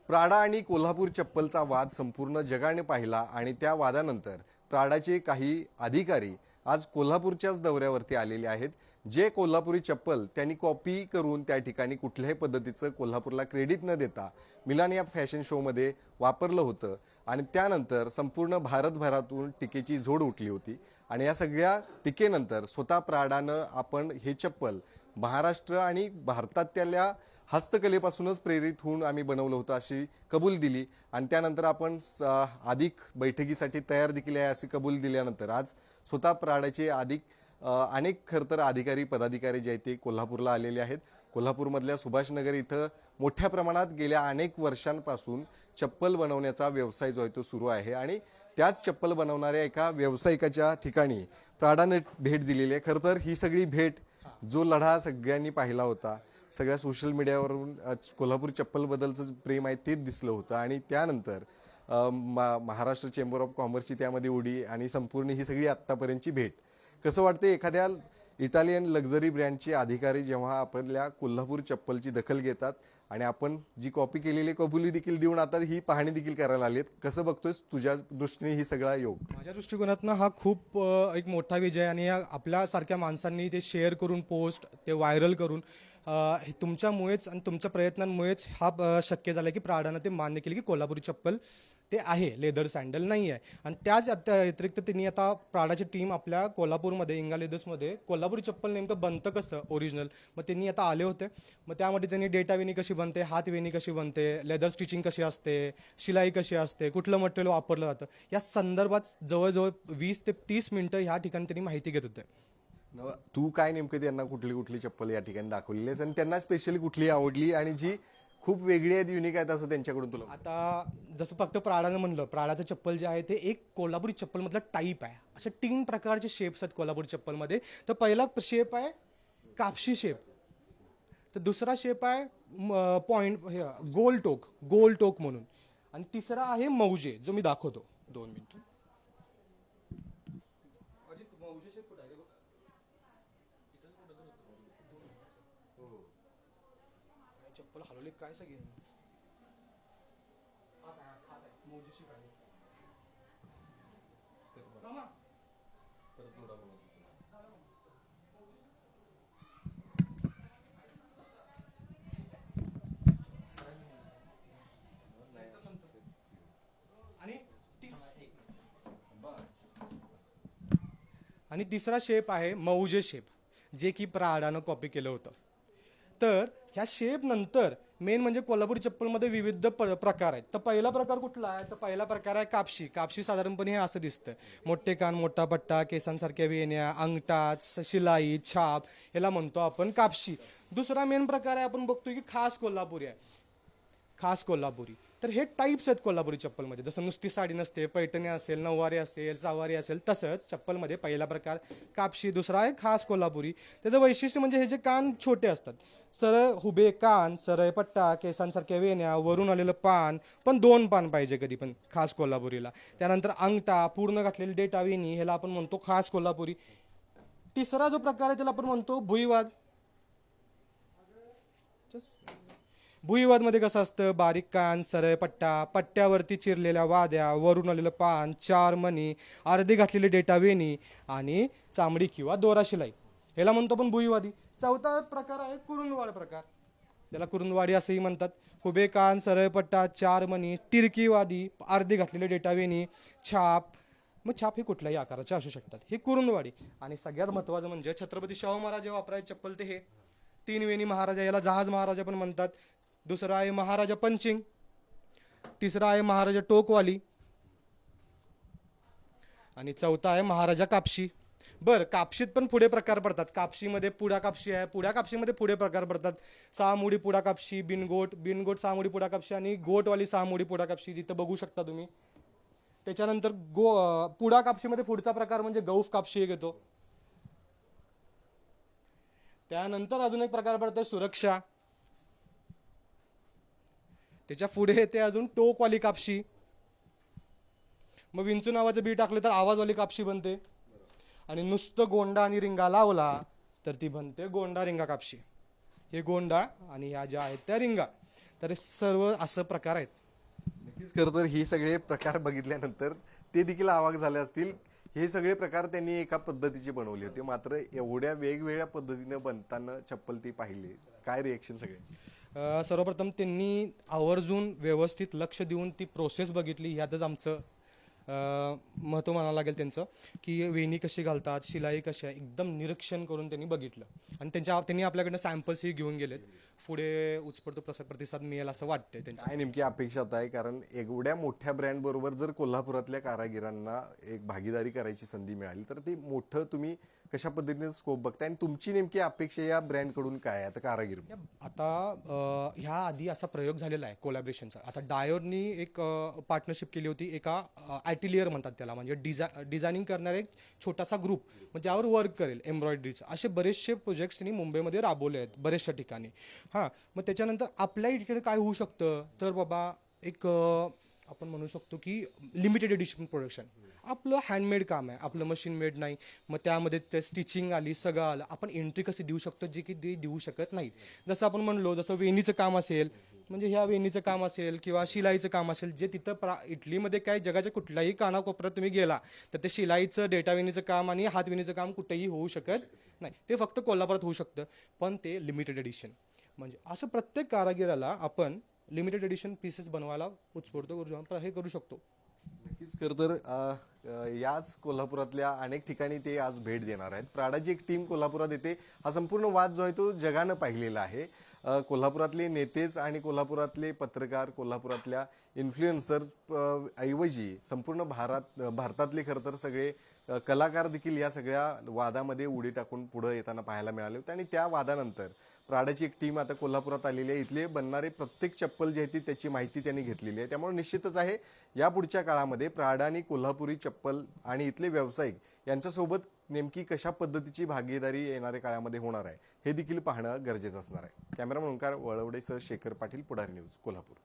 Prada आणि कोल्हापूर चप्पलचा वाद संपूर्ण जगाने पाहिला आणि त्या वादानंतर प्राडाचे काही अधिकारी आज कोल्हापूरच्याच दौऱ्यावरती आलेले आहेत। जे कोल्हापुरी चप्पल त्यांनी कॉपी करून त्या ठिकाणी कुठल्याही पद्धतीचं कोल्हापूरला क्रेडिट न देता मिलान या फॅशन शो मध्ये वापरलं होतं आणि त्यानंतर संपूर्ण भारतभरातून टीकेची झोड उठली होती आणि या सगळ्या टीकेनंतर स्वतः प्राडानं आपण हे चप्पल महाराष्ट्र आणि भारतातल्या हस्तकलेपासूनच प्रेरित होऊन आम्ही बनवलं होतं अशी कबूल दिली आणि त्यानंतर आपण अधिक बैठकीसाठी तयार देखील आहे अशी कबूल दिल्यानंतर आज स्वतः प्राडाचे अनेक खरतर अधिकारी पदाधिकारी जे आहेत ते कोल्हापूरला आलेले आहेत। कोल्हापूरमधल्या सुभाषनगर इथं मोठ्या प्रमाणात गेल्या अनेक वर्षांपासून चप्पल बनवण्याचा व्यवसाय जो आहे तो सुरू आहे आणि त्याच चप्पल बनवणाऱ्या एका व्यावसायिकाच्या ठिकाणी प्राडाने भेट दिलेली आहे। खरतर ही सगळी भेट जो लढा सगळ्यांनी पाहिला होता, सगळ्या सोशल मीडियावरून कोल्हापूर चप्पल बद्दलचं प्रेम आहे तेच दिसलं होतं आणि त्यानंतर महाराष्ट्र चेंबर ऑफ कॉमर्सची त्यामध्ये उडी आणि संपूर्ण ही सगळी आत्तापर्यंतची भेट कसं वाटते एखाद्या इटालियन लक्झरी ब्रँडचे अधिकारी जेव्हा आपल्या कोल्हापूर चप्पलची दखल घेतात आणि आपण जी कॉपी केलेली कबुली देखील देऊन आता ही पाहणी देखील करायला आलेत, कसं बघतोयस तुझ्या दृष्टीने ही सगळा योग? माझ्या दृष्टिकोनातनं हा खूप एक मोठा विजय आणि आपल्यासारख्या माणसांनी ते शेअर करून पोस्ट ते व्हायरल करून तुमच्यामुळेच आणि तुमच्या प्रयत्नांमुळेच हा शक्य झाला की प्राडानं ते मान्य केले की कोल्हापुरी चप्पल ते आहे, लेदर सँडल नाही आहे। आणि त्याच व्यतिरिक्त त्यांनी आता प्राडाची टीम आपल्या कोल्हापूरमध्ये इंगा लेदर्समध्ये कोल्हापुरी चप्पल नेमकं बनतं कसं ओरिजिनल मग त्यांनी आता आले होते। मग त्यामध्ये त्यांनी डेटा वेणी कशी बनते, हात वेणी कशी बनते, लेदर स्टिचिंग कशी असते, शिलाई कशी असते, कुठलं मटेरियल वापरलं जातं या संदर्भात जवळजवळ 20 ते 30 मिनिटं ह्या ठिकाणी त्यांनी माहिती घेत होते। तू काय नेमकं त्यांना कुठली चप्पल या ठिकाणी दाखवलेली आणि त्यांना स्पेशली कुठली आवडली आणि जी खूप वेगळी आहेत, युनिक आहेत असं त्यांच्याकडून तुला? आता जसं फक्त प्राडानं म्हणलं, प्राडाचं चप्पल जे आहे ते एक कोल्हापुरी चप्पल मधलं टाईप आहे। अशा 3 प्रकारचे शेप्स आहेत कोल्हापुरी चप्पलमध्ये। तर पहिला शेप आहे कापशी शेप, तर दुसरा शेप आहे पॉइंट गोल टोक म्हणून, आणि तिसरा आहे मौजे जो मी दाखवतो 2 मिनिटं। चप्पल हलवली काय सगळी आणि तिसरा शेप आहे मौजे शेप, जे की प्राडानं कॉपी केलं होतं। तर ह्या शेप नंतर मेन म्हणजे कोल्हापुरी चप्पलमध्ये विविध प्रकार आहेत। तर पहिला प्रकार कुठला आहे? तर पहिला प्रकार आहे कापशी साधारणपणे हे असं दिसतं, मोठे कान, मोठा पट्टा, केसांसारख्या वेण्या, अंगठा, शिलाई, छाप, याला म्हणतो आपण कापशी। दुसरा मेन प्रकार आहे आपण बघतोय की खास कोल्हापुरी आहे, खास कोल्हापुरी। तर हे टाईप्स आहेत कोल्हापुरी चप्पलमध्ये, जसं नुसती साडी नसते, पैठणी असेल, नऊवारी असेल, सहावारी असेल, तसंच चप्पलमध्ये पहिला प्रकार कापशी, दुसरा आहे खास कोल्हापुरी। त्याचं वैशिष्ट्य म्हणजे हे जे कान छोटे असतात, सरळ हुबे कान, सरळ पट्टा, केसांसारख्या वेण्या, वरून आलेलं पान, पण 2 पान पाहिजे कधी पण खास कोल्हापुरीला। त्यानंतर अंगठा, पूर्ण घातलेली डेटा वेणी, ह्याला आपण म्हणतो खास कोल्हापुरी। तिसरा जो प्रकार आहे त्याला आपण म्हणतो भुईवाद। भुईवादमध्ये कसं असतं, बारीक कान, सरळ पट्टा, पट्ट्यावरती चिरलेल्या वाद्या, वरून आलेलं पान, 4 मणी, अर्धी घातलेली डेटा वेणी आणि चामडी किंवा दोरा शिलाई, ह्याला म्हणतो आपण भुईवादी। चौथा प्रकार आहे कुरुंदवाड प्रकार, त्याला कुरुंदवाडी असंही म्हणतात। हुबे कान, सरळ पट्टा, 4 मणी, तिरकीवादी, अर्धी घातलेली डेटा वेणी, छाप, मग छाप हे कुठल्याही आकाराचे असू शकतात, हे कुरुंदवाडी। आणि सगळ्यात महत्त्वाचं म्हणजे छत्रपती शाहू महाराज वापरायचे चप्पल ते हे 3 वेणी महाराजा, याला जहाज महाराजा पण म्हणतात। दुसरा आहे महाराजा पंचिंग, तिसरा आहे महाराजा टोकवाली आणि चौथा आहे महाराजा कापशी। बर, कापशीत पण पुढे प्रकार पडतात। कापशीमध्ये पुढा कापशी आहे, पुढ्या कापशीमध्ये पुढे प्रकार पडतात, 6 मुडी पुढा कापशी, बिनगोट 6 मुडी पुढा कापशी आणि गोटवाली 6 मुडी पुढा कापशी, जिथं बघू शकता तुम्ही। त्याच्यानंतर पुढा कापशीमध्ये पुढचा प्रकार म्हणजे गौफ कापशी एक येतो। त्यानंतर अजून एक प्रकार पडतो सुरक्षा, त्याच्या पुढे येते अजून टोकवाली कापशी, मग विंचू नावाचं बी टाकलं तर आवाजवाली कापशी बनते, आणि नुसतं गोंडा आणि रिंगा लावला तर ती बनते गोंडा रिंगा कापशी। हे गोंडा आणि ह्या ज्या आहेत त्या रिंगा। तर हे सर्व असं प्रकार आहेत. नक्कीच खरं तर ही सगळे प्रकार बघितल्यानंतर ते देखील अवाक झाले असतील. हे सगळे प्रकार त्यांनी एका पद्धतीचे बनवले होते, मात्र एवढ्या वेगवेगळ्या पद्धतीने बनताना चप्पल ती पाहिली, काय रिएक्शन सगळे? सर्वप्रथम त्यांनी आवर्जून व्यवस्थित लक्ष देऊन ती प्रोसेस बघितली. ह्यातच आमचं महत्त्व म्हणावं लागेल त्यांचं, की वेणी कशी घालतात, शिलाई कशी आहे, एकदम निरीक्षण करून त्यांनी बघितलं आणि त्यांनी आपल्याकडनं सॅम्पल्सही घेऊन गेलेत. पुढे उत्स्फूर्त प्रतिसाद मिळेल असं वाटतंय त्यांच्या. काय नेमकी अपेक्षा आहे? कारण एवढ्या मोठ्या ब्रँड बरोबर जर कोल्हापुरातल्या कारागिरांना एक भागीदारी करायची संधी मिळाली तर ते मोठं तुम्ही कशा पद्धतीने स्कोप बघताय आणि तुमची नेमकी अपेक्षा या ब्रँड कडून काय आहे आता कारागीर? आता ह्या आधी असा प्रयोग झालेला आहे कोलॅबरेशनचा. आता डायोरनी एक पार्टनरशिप केली होती एका ॲटिलियर म्हणतात त्याला, म्हणजे डिझायनिंग करणारा एक छोटासा ग्रुप, म्हणजे ज्यावर वर्क करेल एम्ब्रॉयडरीचं. असे बरेचसे प्रोजेक्ट्स त्यांनी मुंबईमध्ये राबवले आहेत बऱ्याचशा ठिकाणी. हां, मग त्याच्यानंतर आपल्या इकडे काय होऊ शकतं तर बाबा एक आपण म्हणू शकतो की लिमिटेड एडिशन प्रोडक्शन. आपलं हँडमेड काम आहे, आपलं मशीन मेड नाही. मग त्यामध्ये ते स्टिचिंग आली, सगळं आलं. आपण एंट्री कशी देऊ शकतो जे की ते देऊ शकत नाही. जसं आपण म्हणलो, जसं वेणीचं काम असेल, म्हणजे ह्या वेणीचं काम असेल किंवा शिलाईचं काम असेल, जे तिथं इटलीमध्ये काय जगाच्या कुठल्याही कानाकोपऱ्यात तुम्ही गेला तर ते शिलाईचं, डेटा वेणीचं काम आणि हातवेणीचं काम कुठेही होऊ शकत नाही. ते फक्त कोल्हापुरात होऊ शकतं, पण ते लिमिटेड एडिशन. म्हणजे असं प्रत्येक कारागिराला आपण लिमिटेड एडिशन पीसेस बनवायला उत्स्फूर्त हे करू शकतो. नक्कीच खरं तर याच कोल्हापुरातल्या अनेक ठिकाणी ते आज भेट देणार आहेत. प्राडाची एक टीम कोल्हापुरात येते. हा संपूर्ण वाद जो आहे तो जगानं पाहिलेला आहे. कोल्हापुरातले नेतेच आणि कोल्हापुरातले पत्रकार, कोल्हापुरातल्या इन्फ्लुएन्सर्स ऐवजी संपूर्ण भारतातले खरं तर सगळे कलाकार देखील या सगळ्या वादामध्ये उडी टाकून पुढे येताना पाहायला मिळाले होते. आणि त्या वादानंतर प्राडाची एक टीम आता कोल्हापुरात आलेली आहे. इथले बनणारे प्रत्येक चप्पल जी आहे ती त्याची माहिती त्यांनी घेतलेली आहे. त्यामुळे निश्चितच आहे या पुढच्या काळामध्ये प्राडा आणि कोल्हापुरी चप्पल आणि इथले व्यावसायिक यांच्यासोबत नेमकी कशा पद्धतीची भागीदारी येणाऱ्या काळामध्ये होणार आहे हे देखील पाहणं गरजेचं असणार आहे. कॅमेरामन ओंकार वळवडेसह शेखर पाटील, पुढारी न्यूज, कोल्हापूर.